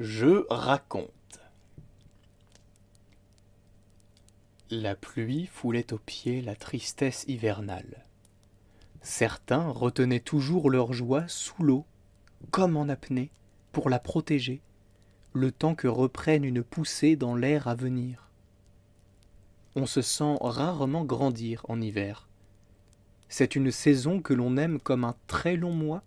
Je raconte. La pluie foulait aux pieds la tristesse hivernale. Certains retenaient toujours leur joie sous l'eau, comme en apnée, pour la protéger, le temps que reprenne une poussée dans l'air à venir. On se sent rarement grandir en hiver. C'est une saison que l'on aime comme un très long mois,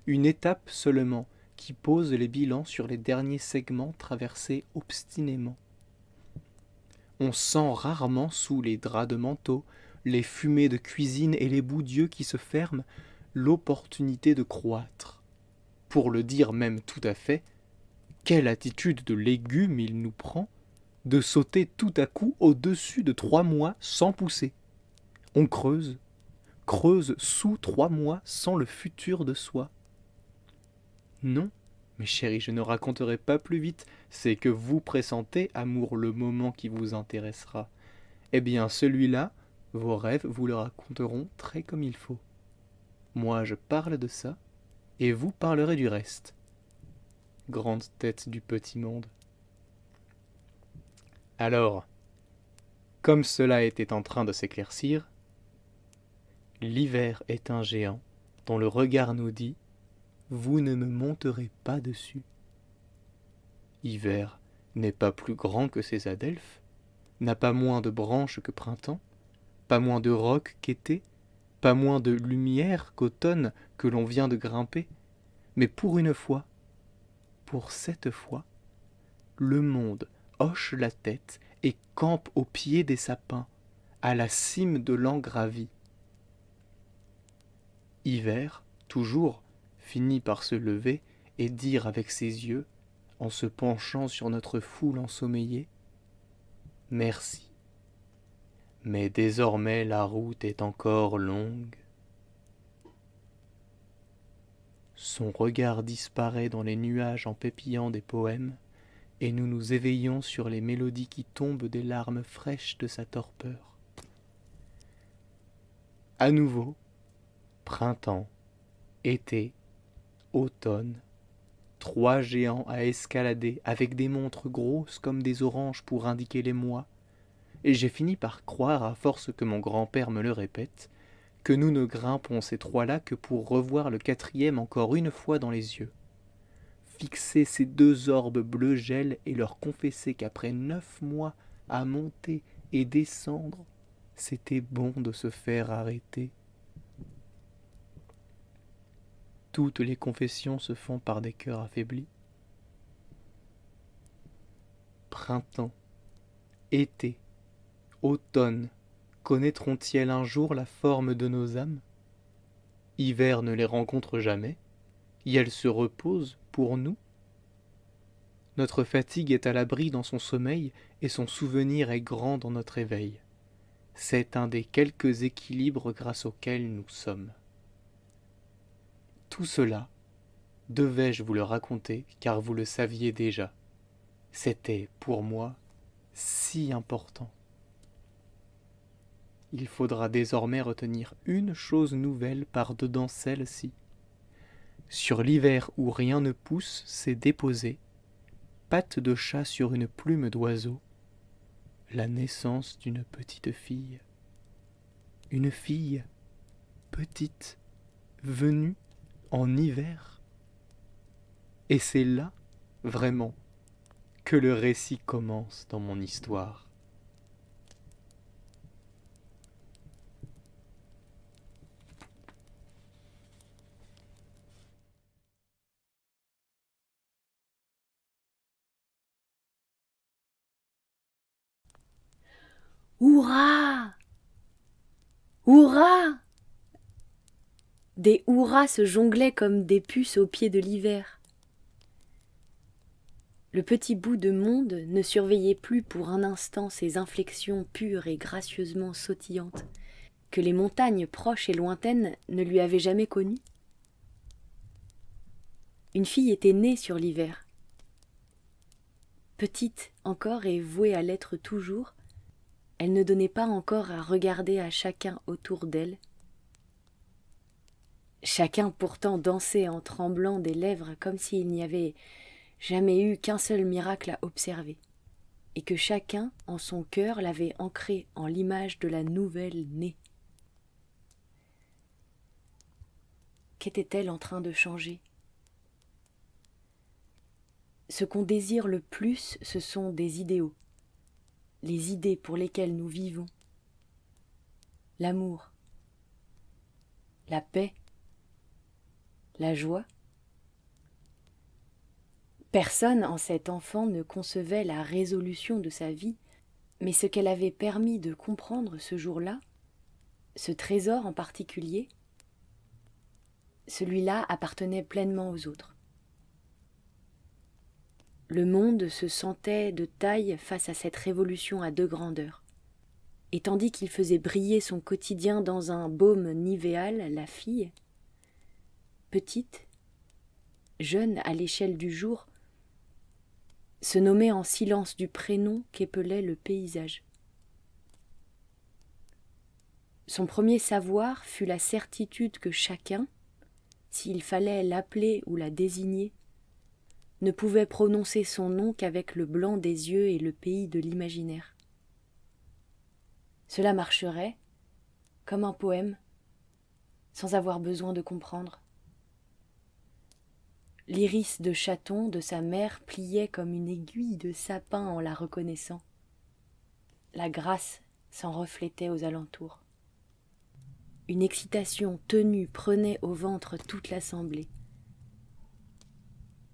une étape seulement qui pose les bilans sur les derniers segments traversés obstinément. On sent rarement sous les draps de manteau, les fumées de cuisine et les bouts d'yeux qui se ferment, l'opportunité de croître. Pour le dire même tout à fait, quelle attitude de légume il nous prend de sauter tout à coup au-dessus de 3 mois sans pousser. On creuse, creuse sous 3 mois sans le futur de soi. Non, mes chéris, je ne raconterai pas plus vite, c'est que vous pressentez, amour, le moment qui vous intéressera. Eh bien, celui-là, vos rêves vous le raconteront très comme il faut. Moi, je parle de ça, et vous parlerez du reste. Grande tête du petit monde. Alors, comme cela était en train de s'éclaircir, l'hiver est un géant dont le regard nous dit « Vous ne me monterez pas dessus ». Hiver n'est pas plus grand que ses adelphes, n'a pas moins de branches que printemps, pas moins de rocs qu'été, pas moins de lumière qu'automne que l'on vient de grimper, mais pour une fois, pour cette fois, le monde hoche la tête et campe au pied des sapins, à la cime de l'an gravi. Hiver, toujours, finit par se lever et dire avec ses yeux, en se penchant sur notre foule ensommeillée, « Merci. Mais désormais la route est encore longue. » Son regard disparaît dans les nuages en pépillant des poèmes, et nous nous éveillons sur les mélodies qui tombent des larmes fraîches de sa torpeur. À nouveau, printemps, été, automne, 3 géants à escalader avec des montres grosses comme des oranges pour indiquer les mois, et j'ai fini par croire, à force que mon grand-père me le répète, que nous ne grimpons ces 3-là que pour revoir le 4e encore une fois dans les yeux. Fixer ces 2 orbes bleu gel et leur confesser qu'après 9 mois à monter et descendre, c'était bon de se faire arrêter. Toutes les confessions se font par des cœurs affaiblis. Printemps, été, automne, connaîtront-ils un jour la forme de nos âmes? Hiver ne les rencontre jamais, et elles se reposent pour nous. Notre fatigue est à l'abri dans son sommeil, et son souvenir est grand dans notre éveil. C'est un des quelques équilibres grâce auxquels nous sommes. Tout cela, devais-je vous le raconter, car vous le saviez déjà. C'était, pour moi, si important. Il faudra désormais retenir une chose nouvelle par-dedans celle-ci. Sur l'hiver où rien ne pousse, c'est déposé, patte de chat sur une plume d'oiseau, la naissance d'une petite fille. Une fille, petite, venue en hiver. Et c'est là, vraiment, que le récit commence dans mon histoire. Hurrah! Hurrah! Des hurrahs se jonglaient comme des puces au pied de l'hiver. Le petit bout de monde ne surveillait plus pour un instant ces inflexions pures et gracieusement sautillantes que les montagnes proches et lointaines ne lui avaient jamais connues. Une fille était née sur l'hiver. Petite encore et vouée à l'être toujours, elle ne donnait pas encore à regarder à chacun autour d'elle. Chacun pourtant dansait en tremblant des lèvres comme s'il n'y avait jamais eu qu'un seul miracle à observer, et que chacun, en son cœur, l'avait ancré en l'image de la nouvelle née. Qu'était-elle en train de changer ? Ce qu'on désire le plus, ce sont des idéaux, les idées pour lesquelles nous vivons, l'amour, la paix, la joie. Personne en cet enfant ne concevait la résolution de sa vie, mais ce qu'elle avait permis de comprendre ce jour-là, ce trésor en particulier, celui-là appartenait pleinement aux autres. Le monde se sentait de taille face à cette révolution à deux grandeurs. Et tandis qu'il faisait briller son quotidien dans un baume nivéal, la fille, petite, jeune à l'échelle du jour, se nommait en silence du prénom qu'épelait le paysage. Son premier savoir fut la certitude que chacun, s'il fallait l'appeler ou la désigner, ne pouvait prononcer son nom qu'avec le blanc des yeux et le pays de l'imaginaire. Cela marcherait, comme un poème, sans avoir besoin de comprendre. L'iris de chaton de sa mère pliait comme une aiguille de sapin en la reconnaissant. La grâce s'en reflétait aux alentours. Une excitation tenue prenait au ventre toute l'assemblée.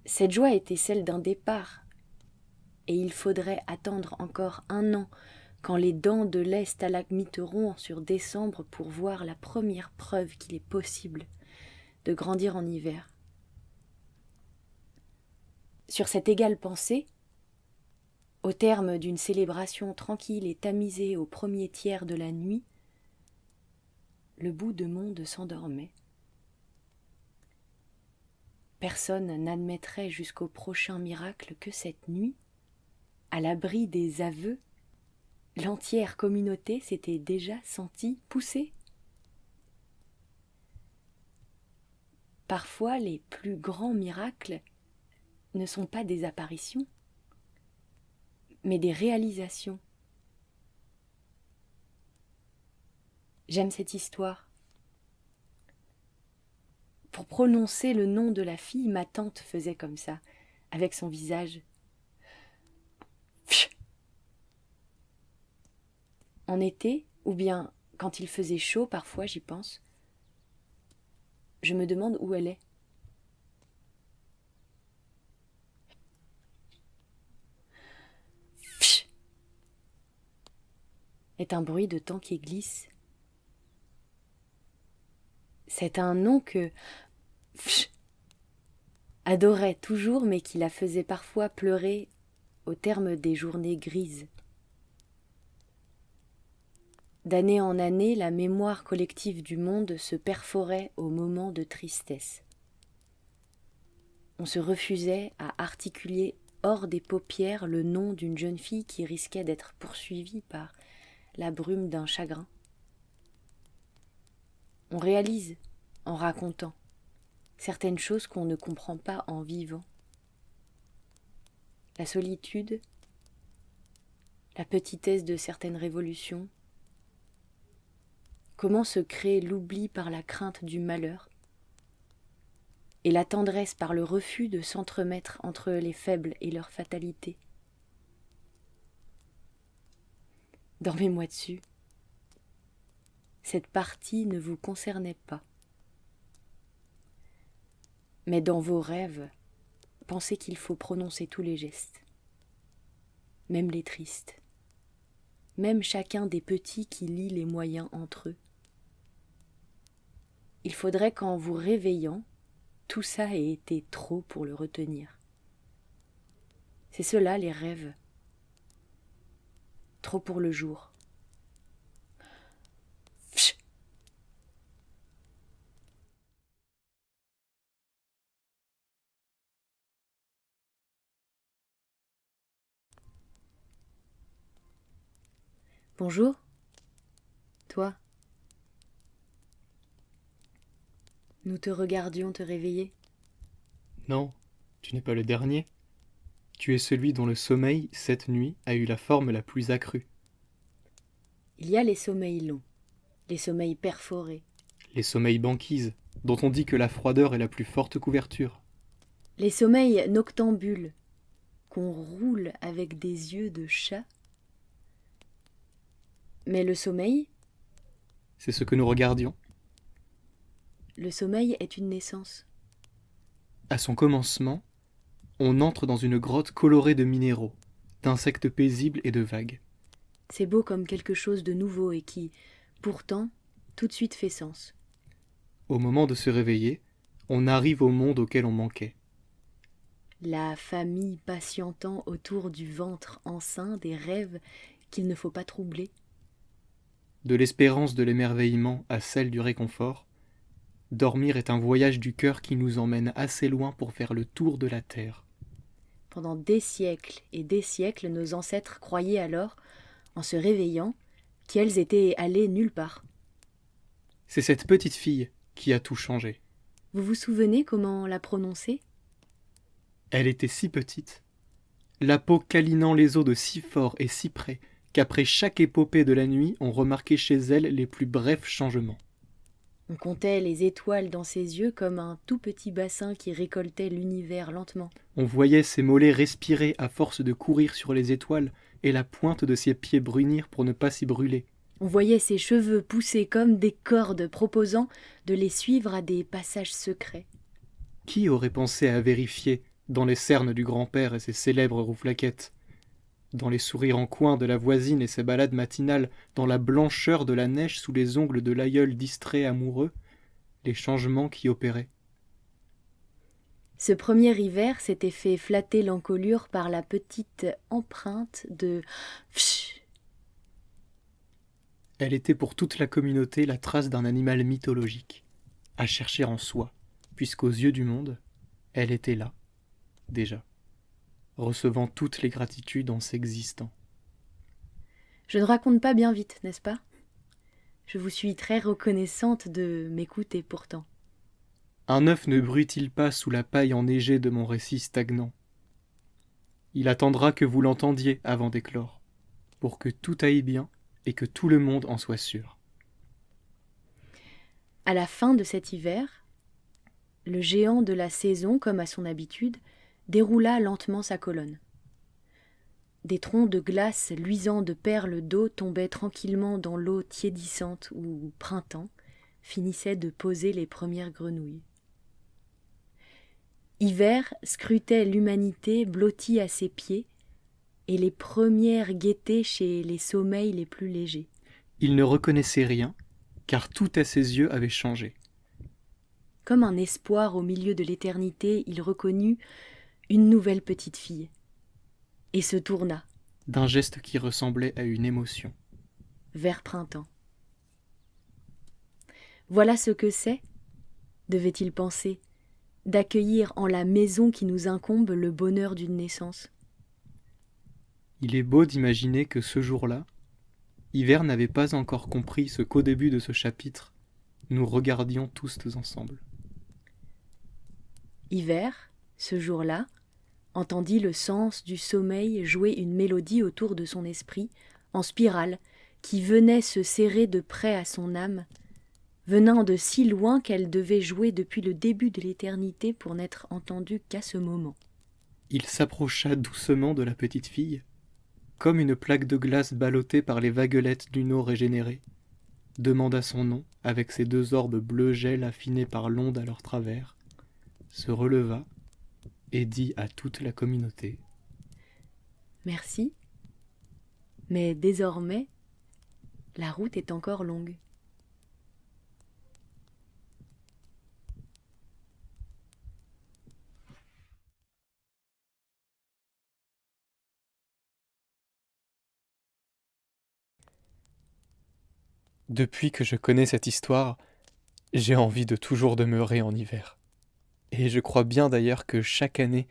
Cette joie était celle d'un départ, et il faudrait attendre encore 1 an quand les dents de lait stalagmiteront sur décembre pour voir la première preuve qu'il est possible de grandir en hiver. Sur cette égale pensée, au terme d'une célébration tranquille et tamisée au premier tiers de la nuit, le bout de monde s'endormait. Personne n'admettrait jusqu'au prochain miracle que cette nuit, à l'abri des aveux, l'entière communauté s'était déjà sentie poussée. Parfois, les plus grands miracles ne sont pas des apparitions, mais des réalisations. J'aime cette histoire. Pour prononcer le nom de la fille, ma tante faisait comme ça, avec son visage. En été, ou bien quand il faisait chaud, parfois j'y pense, je me demande où elle est. Est un bruit de temps qui glisse. C'est un nom que adorait toujours, mais qui la faisait parfois pleurer au terme des journées grises. D'année en année, la mémoire collective du monde se perforait aux moments de tristesse. On se refusait à articuler hors des paupières le nom d'une jeune fille qui risquait d'être poursuivie par la brume d'un chagrin. On réalise, en racontant, certaines choses qu'on ne comprend pas en vivant. La solitude, la petitesse de certaines révolutions, comment se crée l'oubli par la crainte du malheur, et la tendresse par le refus de s'entremettre entre les faibles et leur fatalité. Dormez-moi dessus. Cette partie ne vous concernait pas. Mais dans vos rêves, pensez qu'il faut prononcer tous les gestes, même les tristes, même chacun des petits qui lient les moyens entre eux. Il faudrait qu'en vous réveillant, tout ça ait été trop pour le retenir. C'est cela les rêves. Trop pour le jour. Bonjour, toi. Nous te regardions te réveiller. Non, tu n'es pas le dernier. Tu es celui dont le sommeil, cette nuit, a eu la forme la plus accrue. Il y a les sommeils longs, les sommeils perforés, Les sommeils banquises, dont on dit que la froideur est la plus forte couverture. les sommeils noctambules, qu'on roule avec des yeux de chat. Mais le sommeil C'est ce que nous regardions. est une naissance. À son commencement, on entre dans une grotte colorée de minéraux, d'insectes paisibles et de vagues. C'est beau comme quelque chose de nouveau et qui, pourtant, tout de suite fait sens. Au moment de se réveiller, on arrive au monde auquel on manquait. La famille patientant autour du ventre enceint des rêves qu'il ne faut pas troubler. De l'espérance de l'émerveillement à celle du réconfort, dormir est un voyage du cœur qui nous emmène assez loin pour faire le tour de la terre. Pendant des siècles et des siècles, nos ancêtres croyaient alors, en se réveillant, qu'elles étaient allées nulle part. C'est cette petite fille qui a tout changé. Vous vous souvenez comment la prononcer ? Elle était si petite, la peau câlinant les os de si fort et si près qu'après chaque épopée de la nuit, on remarquait chez elle les plus brefs changements. On comptait les étoiles dans ses yeux comme un tout petit bassin qui récoltait l'univers lentement. On voyait ses mollets respirer à force de courir sur les étoiles et la pointe de ses pieds brunir pour ne pas s'y brûler. On voyait ses cheveux pousser comme des cordes proposant de les suivre à des passages secrets. Qui aurait pensé à vérifier, dans les cernes du grand-père et ses célèbres rouflaquettes, dans les sourires en coin de la voisine et ses balades matinales, dans la blancheur de la neige sous les ongles de l'aïeul distrait amoureux, les changements qui opéraient. Ce premier hiver s'était fait flatter l'encolure par la petite empreinte de Psh. Elle était pour toute la communauté la trace d'un animal mythologique, à chercher en soi, puisqu'aux yeux du monde, elle était là, déjà, recevant toutes les gratitudes en s'existant. Je ne raconte pas bien vite, n'est-ce pas ? Je vous suis très reconnaissante de m'écouter pourtant. Un œuf ne bruit-il pas sous la paille enneigée de mon récit stagnant ? Il attendra que vous l'entendiez avant d'éclore, pour que tout aille bien et que tout le monde en soit sûr. À la fin de cet hiver, le géant de la saison, comme à son habitude, déroula lentement sa colonne. Des troncs de glace luisants de perles d'eau tombaient tranquillement dans l'eau tiédissante où, printemps, finissait de poser les premières grenouilles. Hiver scrutait l'humanité blottie à ses pieds et les premières gaietés chez les sommeils les plus légers. Il ne reconnaissait rien, car tout à ses yeux avait changé. Comme un espoir au milieu de l'éternité, il reconnut une nouvelle petite fille et se tourna, D'un geste qui ressemblait à une émotion. vers printemps. Voilà ce que c'est, devait-il penser, d'accueillir en la maison qui nous incombe le bonheur d'une naissance. Il est beau d'imaginer que ce jour-là, Hiver n'avait pas encore compris ce qu'au début de ce chapitre, nous regardions tous ensemble. Hiver, ce jour-là, entendit le sens du sommeil jouer une mélodie autour de son esprit, en spirale, qui venait se serrer de près à son âme, venant de si loin qu'elle devait jouer depuis le début de l'éternité pour n'être entendue qu'à ce moment. Il s'approcha doucement de la petite fille, comme une plaque de glace ballottée par les vaguelettes d'une eau régénérée, demanda son nom avec ses deux orbes bleu gel affinés par l'onde à leur travers, se releva et dit à toute la communauté : « Merci, mais désormais, la route est encore longue. » Depuis que je connais cette histoire, j'ai envie de toujours demeurer en hiver. Et je crois bien d'ailleurs que chaque année,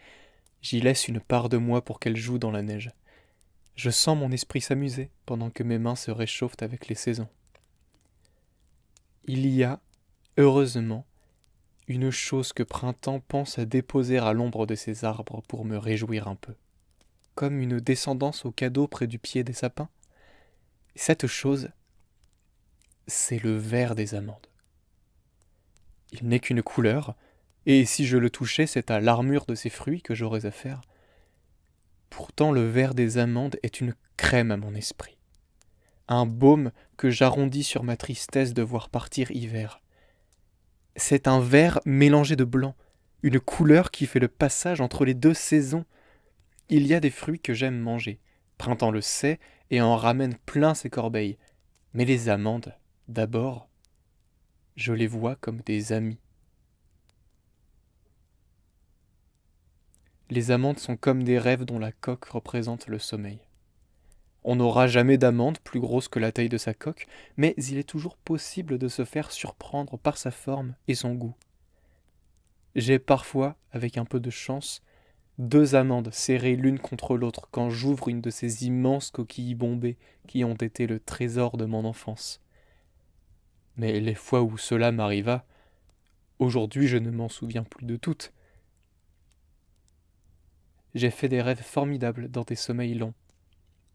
j'y laisse une part de moi pour qu'elle joue dans la neige. Je sens mon esprit s'amuser pendant que mes mains se réchauffent avec les saisons. Il y a, heureusement, une chose que Printemps pense à déposer à l'ombre de ses arbres pour me réjouir un peu. comme une descendance au cadeau près du pied des sapins. Cette chose, c'est le vert des amandes. Il n'est qu'une couleur, et si je le touchais, c'est à l'armure de ces fruits que j'aurais à faire. Pourtant, le vert des amandes est une crème à mon esprit, un baume que j'arrondis sur ma tristesse de voir partir hiver. C'est un vert mélangé de blanc, une couleur qui fait le passage entre les deux saisons. Il y a des fruits que j'aime manger, Printemps le sait et en ramène plein ses corbeilles. Mais les amandes, d'abord, je les vois comme des amis. Les amandes sont comme des rêves dont la coque représente le sommeil. On n'aura jamais d'amande plus grosse que la taille de sa coque, mais il est toujours possible de se faire surprendre par sa forme et son goût. J'ai parfois, avec un peu de chance, 2 amandes serrées l'une contre l'autre quand j'ouvre une de ces immenses coquilles bombées qui ont été le trésor de mon enfance. Mais les fois où cela m'arriva, aujourd'hui je ne m'en souviens plus de toutes. J'ai fait des rêves formidables dans des sommeils longs,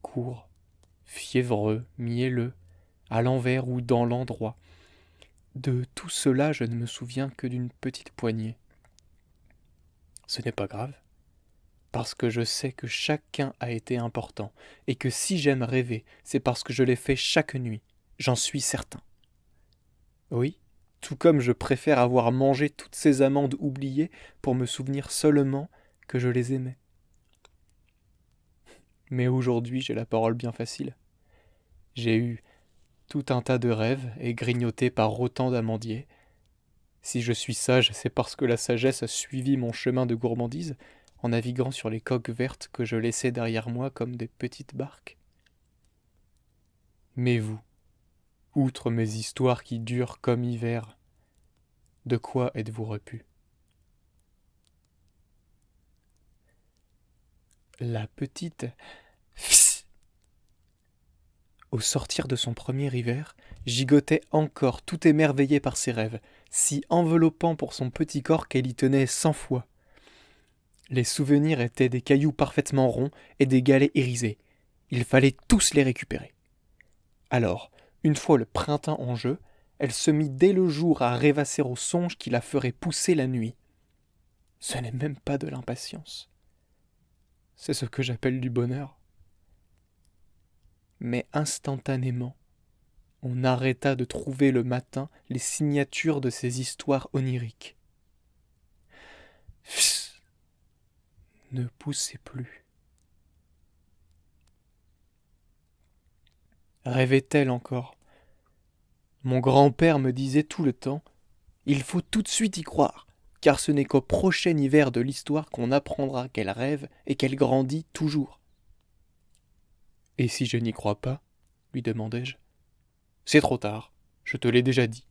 courts, fiévreux, mielleux, à l'envers ou dans l'endroit. De tout cela, je ne me souviens que d'une petite poignée. Ce n'est pas grave, parce que je sais que chacun a été important, et que si j'aime rêver, c'est parce que je l'ai fait chaque nuit, j'en suis certain. Oui, tout comme je préfère avoir mangé toutes ces amandes oubliées pour me souvenir seulement que je les aimais. Mais aujourd'hui, j'ai la parole bien facile. J'ai eu tout un tas de rêves et grignoté par autant d'amandiers. Si je suis sage, c'est parce que la sagesse a suivi mon chemin de gourmandise en naviguant sur les coques vertes que je laissais derrière moi comme des petites barques. Mais vous, outre mes histoires qui durent comme hiver, de quoi êtes-vous repu? La petite... Au sortir de son premier hiver, gigotait encore tout émerveillée par ses rêves, si enveloppant pour son petit corps qu'elle y tenait 100 fois. Les souvenirs étaient des cailloux parfaitement ronds et des galets irisés. Il fallait tous les récupérer. Alors, une fois le printemps en jeu, elle se mit dès le jour à rêvasser aux songes qui la feraient pousser la nuit. Ce n'est même pas de l'impatience. C'est ce que j'appelle du bonheur. Mais instantanément, on arrêta de trouver le matin les signatures de ces histoires oniriques. Psst, ne poussez plus. Rêvait-elle encore? Mon grand-père me disait tout le temps, il faut tout de suite y croire, car ce n'est qu'au prochain hiver de l'histoire qu'on apprendra qu'elle rêve et qu'elle grandit toujours. Et si je n'y crois pas, lui demandai-je. C'est trop tard, je te l'ai déjà dit.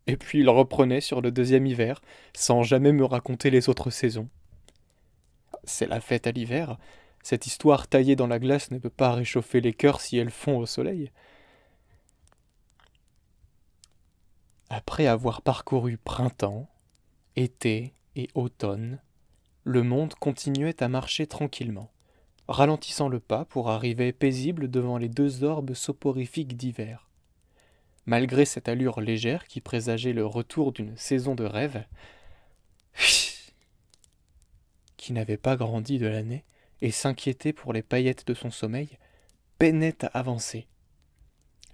Et puis il reprenait sur le deuxième hiver, sans jamais me raconter les autres saisons. C'est la fête à l'hiver, cette histoire taillée dans la glace ne peut pas réchauffer les cœurs si elles fond au soleil. Après avoir parcouru printemps, été et automne, le monde continuait à marcher tranquillement, ralentissant le pas pour arriver paisible devant les 2 orbes soporifiques d'hiver. Malgré cette allure légère qui présageait le retour d'une saison de rêve, qui n'avait pas grandi de l'année et s'inquiétait pour les paillettes de son sommeil, peinait à avancer.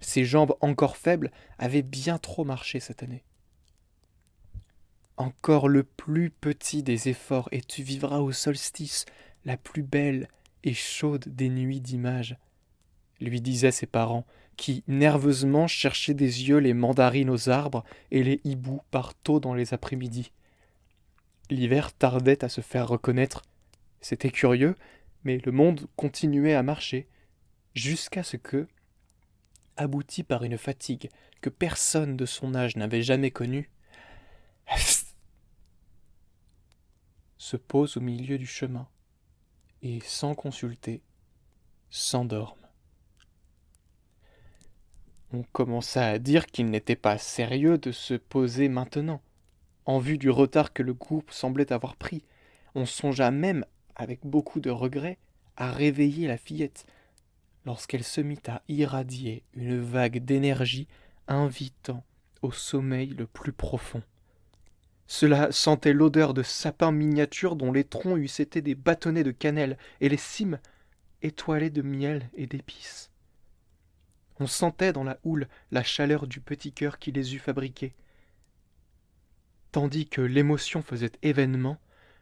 Ses jambes encore faibles avaient bien trop marché cette année. Encore le plus petit des efforts et tu vivras au solstice la plus belle et chaude des nuits d'images, lui disaient ses parents, qui nerveusement cherchaient des yeux les mandarines aux arbres et les hiboux par tôt dans les après-midi. L'hiver tardait à se faire reconnaître. C'était curieux, mais le monde continuait à marcher, jusqu'à ce que, abouti par une fatigue que personne de son âge n'avait jamais connue, se pose au milieu du chemin et, sans consulter, s'endorme. On commença à dire qu'il n'était pas sérieux de se poser maintenant, en vue du retard que le groupe semblait avoir pris. On songea même avec beaucoup de regret, à réveiller la fillette, lorsqu'elle se mit à irradier une vague d'énergie invitant au sommeil le plus profond. Cela sentait l'odeur de sapins miniatures dont les troncs eussent été des bâtonnets de cannelle et les cimes étoilées de miel et d'épices. On sentait dans la houle la chaleur du petit cœur qui les eût fabriqués. Tandis que l'émotion faisait événement,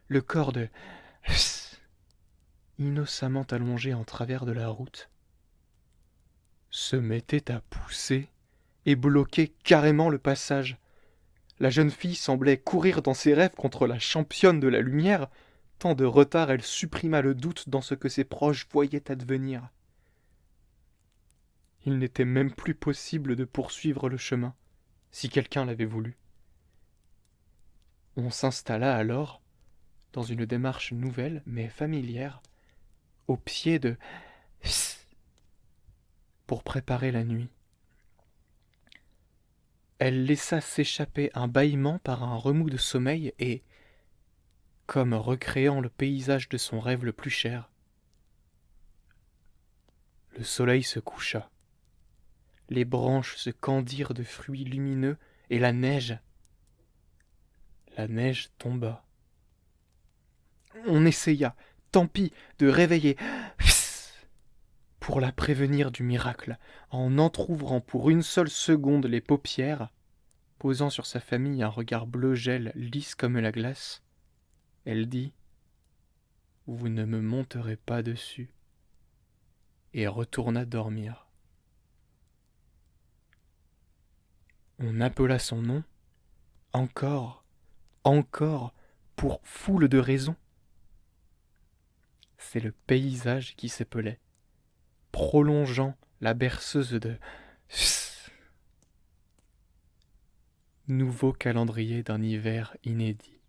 le corps de innocemment allongé en travers de la route se mettait à pousser et bloquer carrément le passage. La jeune fille semblait courir dans ses rêves contre la championne de la lumière, tant de retard elle supprima le doute dans ce que ses proches voyaient advenir. Il n'était même plus possible de poursuivre le chemin, si quelqu'un l'avait voulu. On s'installa alors, dans une démarche nouvelle mais familière, au pied de pour préparer la nuit. Elle laissa s'échapper un bâillement par un remous de sommeil et, comme recréant le paysage de son rêve le plus cher, le soleil se coucha. Les branches se candirent de fruits lumineux et la neige tomba. On essaya, tant pis, de réveiller pour la prévenir du miracle, en entr'ouvrant pour une seule seconde les paupières, posant sur sa famille un regard bleu gel lisse comme la glace, elle dit « Vous ne me monterez pas dessus » et retourna dormir. On appela son nom, encore, pour foule de raisons. C'est le paysage qui s'épelait, prolongeant la berceuse de nouveau calendrier d'un hiver inédit.